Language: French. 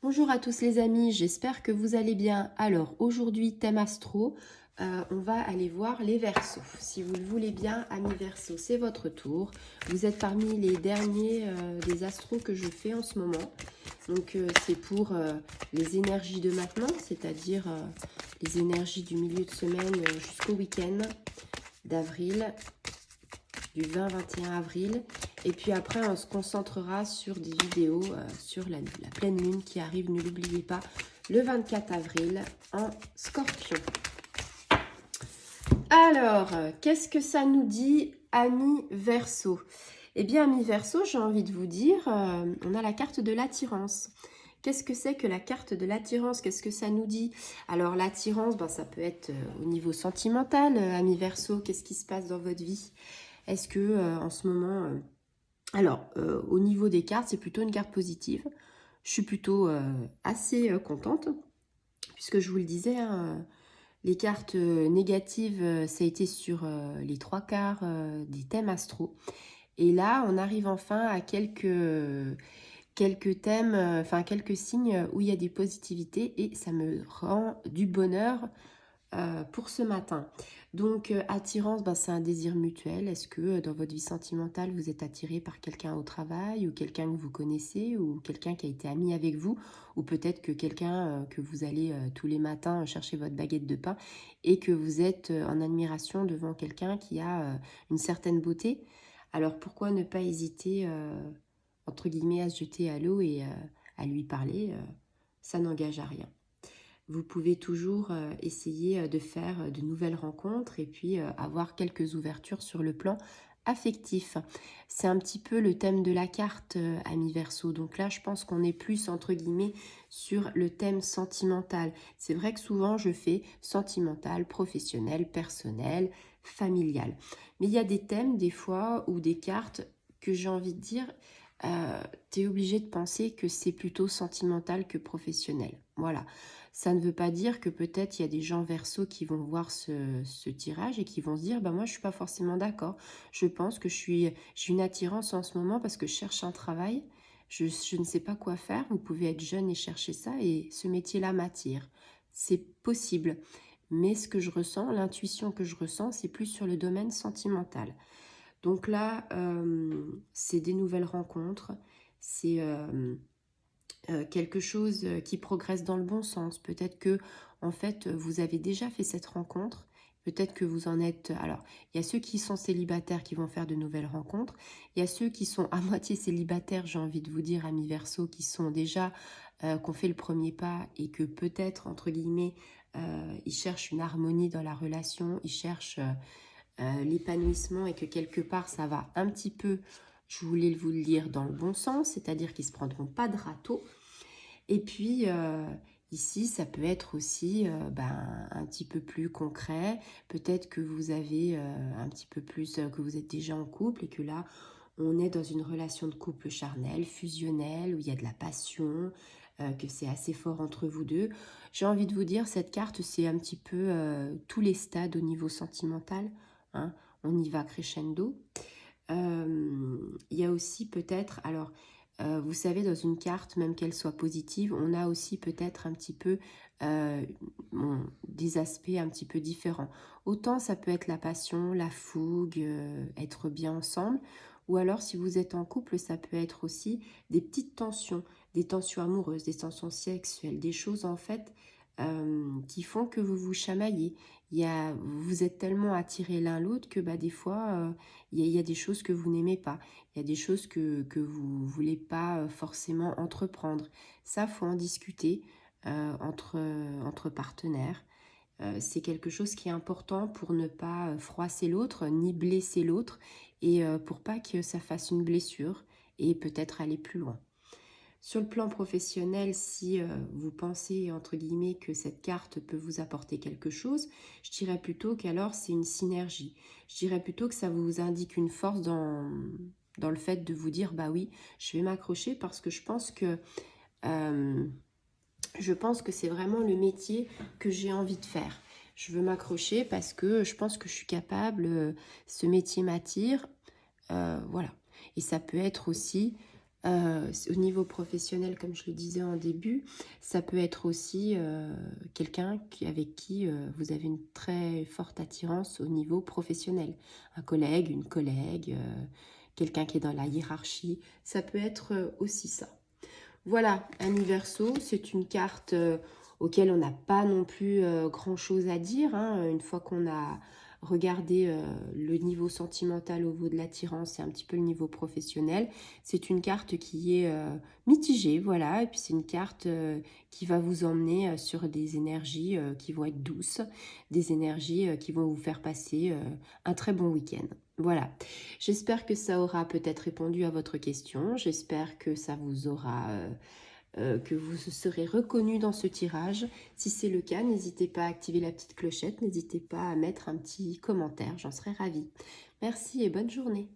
Bonjour à tous les amis, j'espère que vous allez bien. Alors aujourd'hui, thème astro, on va aller voir les Verseaux. Si vous le voulez bien, amis Verseaux, c'est votre tour. Vous êtes parmi les derniers des astros que je fais en ce moment. Donc c'est pour les énergies de maintenant, c'est-à-dire les énergies du milieu de semaine jusqu'au week-end d'avril, du 20-21 avril. Et puis après, on se concentrera sur des vidéos sur la pleine lune qui arrive, ne l'oubliez pas, le 24 avril en Scorpion. Alors, qu'est-ce que ça nous dit, amis Verseau? Eh bien, amis Verseau, j'ai envie de vous dire, on a la carte de l'attirance. Qu'est-ce que c'est que la carte de l'attirance? Qu'est-ce que ça nous dit? Alors, l'attirance, ben, ça peut être au niveau sentimental, amis Verseau. Qu'est-ce qui se passe dans votre vie? Est-ce que en ce moment... au niveau des cartes, c'est plutôt une carte positive. Je suis plutôt assez contente, puisque je vous le disais, hein, les cartes négatives, ça a été sur les trois quarts des thèmes astro. Et là, on arrive enfin à quelques thèmes, enfin quelques signes où il y a des positivités et ça me rend du bonheur pour ce matin. Donc, attirance, ben, c'est un désir mutuel. Est-ce que dans votre vie sentimentale, vous êtes attiré par quelqu'un au travail ou quelqu'un que vous connaissez ou quelqu'un qui a été ami avec vous ou peut-être que quelqu'un que vous allez tous les matins chercher votre baguette de pain et que vous êtes en admiration devant quelqu'un qui a une certaine beauté. Alors, pourquoi ne pas hésiter, entre guillemets, à se jeter à l'eau et à lui parler ça n'engage à rien. Vous pouvez toujours essayer de faire de nouvelles rencontres et puis avoir quelques ouvertures sur le plan affectif. C'est un petit peu le thème de la carte, ami Verseau. Donc là, je pense qu'on est plus, entre guillemets, sur le thème sentimental. C'est vrai que souvent, je fais sentimental, professionnel, personnel, familial. Mais il y a des thèmes, des fois, ou des cartes que j'ai envie de dire, tu es obligé de penser que c'est plutôt sentimental que professionnel. Voilà. Ça ne veut pas dire que peut-être il y a des gens Verseau qui vont voir ce tirage et qui vont se dire bah moi je suis pas forcément d'accord. Je pense que j'ai une attirance en ce moment parce que je cherche un travail. Je ne sais pas quoi faire. Vous pouvez être jeune et chercher ça et ce métier-là m'attire. C'est possible. Mais ce que je ressens, l'intuition que je ressens, c'est plus sur le domaine sentimental. Donc là, c'est des nouvelles rencontres. C'est quelque chose qui progresse dans le bon sens. Peut-être que, en fait, vous avez déjà fait cette rencontre. Peut-être que vous en êtes... Alors, il y a ceux qui sont célibataires qui vont faire de nouvelles rencontres. Il y a ceux qui sont à moitié célibataires, j'ai envie de vous dire, amis Verseau, qui sont déjà... qu'on fait le premier pas et que peut-être, entre guillemets, ils cherchent une harmonie dans la relation, ils cherchent l'épanouissement et que quelque part, ça va un petit peu... Je voulais vous le dire dans le bon sens, c'est-à-dire qu'ils ne se prendront pas de râteau. Et puis, ici, ça peut être aussi un petit peu plus concret. Peut-être que vous avez un petit peu plus, que vous êtes déjà en couple et que là, on est dans une relation de couple charnel, fusionnelle, où il y a de la passion, que c'est assez fort entre vous deux. J'ai envie de vous dire, cette carte, c'est un petit peu tous les stades au niveau sentimental. Hein. On y va crescendo. Il y a aussi peut-être, alors vous savez, dans une carte, même qu'elle soit positive, on a aussi peut-être un petit peu des aspects un petit peu différents. Autant ça peut être la passion, la fougue, être bien ensemble, ou alors si vous êtes en couple, ça peut être aussi des petites tensions, des tensions amoureuses, des tensions sexuelles, des choses en fait qui font que vous vous chamaillez. Vous êtes tellement attirés l'un l'autre que bah, des fois, il y a des choses que vous n'aimez pas. Il y a des choses que vous ne voulez pas forcément entreprendre. Ça, faut en discuter entre partenaires. C'est quelque chose qui est important pour ne pas froisser l'autre, ni blesser l'autre, et pour pas que ça fasse une blessure, et peut-être aller plus loin. Sur le plan professionnel, si vous pensez, entre guillemets, que cette carte peut vous apporter quelque chose, je dirais plutôt qu'alors c'est une synergie. Je dirais plutôt que ça vous indique une force dans le fait de vous dire, bah oui, je vais m'accrocher parce que euh, je pense que c'est vraiment le métier que j'ai envie de faire. Je veux m'accrocher parce que je pense que je suis capable, ce métier m'attire, voilà. Et ça peut être aussi Au niveau professionnel, comme je le disais en début, ça peut être aussi quelqu'un avec qui vous avez une très forte attirance au niveau professionnel. Un collègue, une collègue, quelqu'un qui est dans la hiérarchie. Ça peut être aussi ça. Voilà, Anniverso, c'est une carte auquel on n'a pas non plus grand-chose à dire, hein. Une fois qu'on a regardé le niveau sentimental au niveau de l'attirance et un petit peu le niveau professionnel, c'est une carte qui est mitigée, voilà. Et puis c'est une carte qui va vous emmener sur des énergies qui vont être douces, des énergies qui vont vous faire passer un très bon week-end. Voilà, j'espère que ça aura peut-être répondu à votre question, j'espère que ça vous aura, que vous serez reconnu dans ce tirage. Si c'est le cas, n'hésitez pas à activer la petite clochette, n'hésitez pas à mettre un petit commentaire, j'en serais ravie. Merci et bonne journée.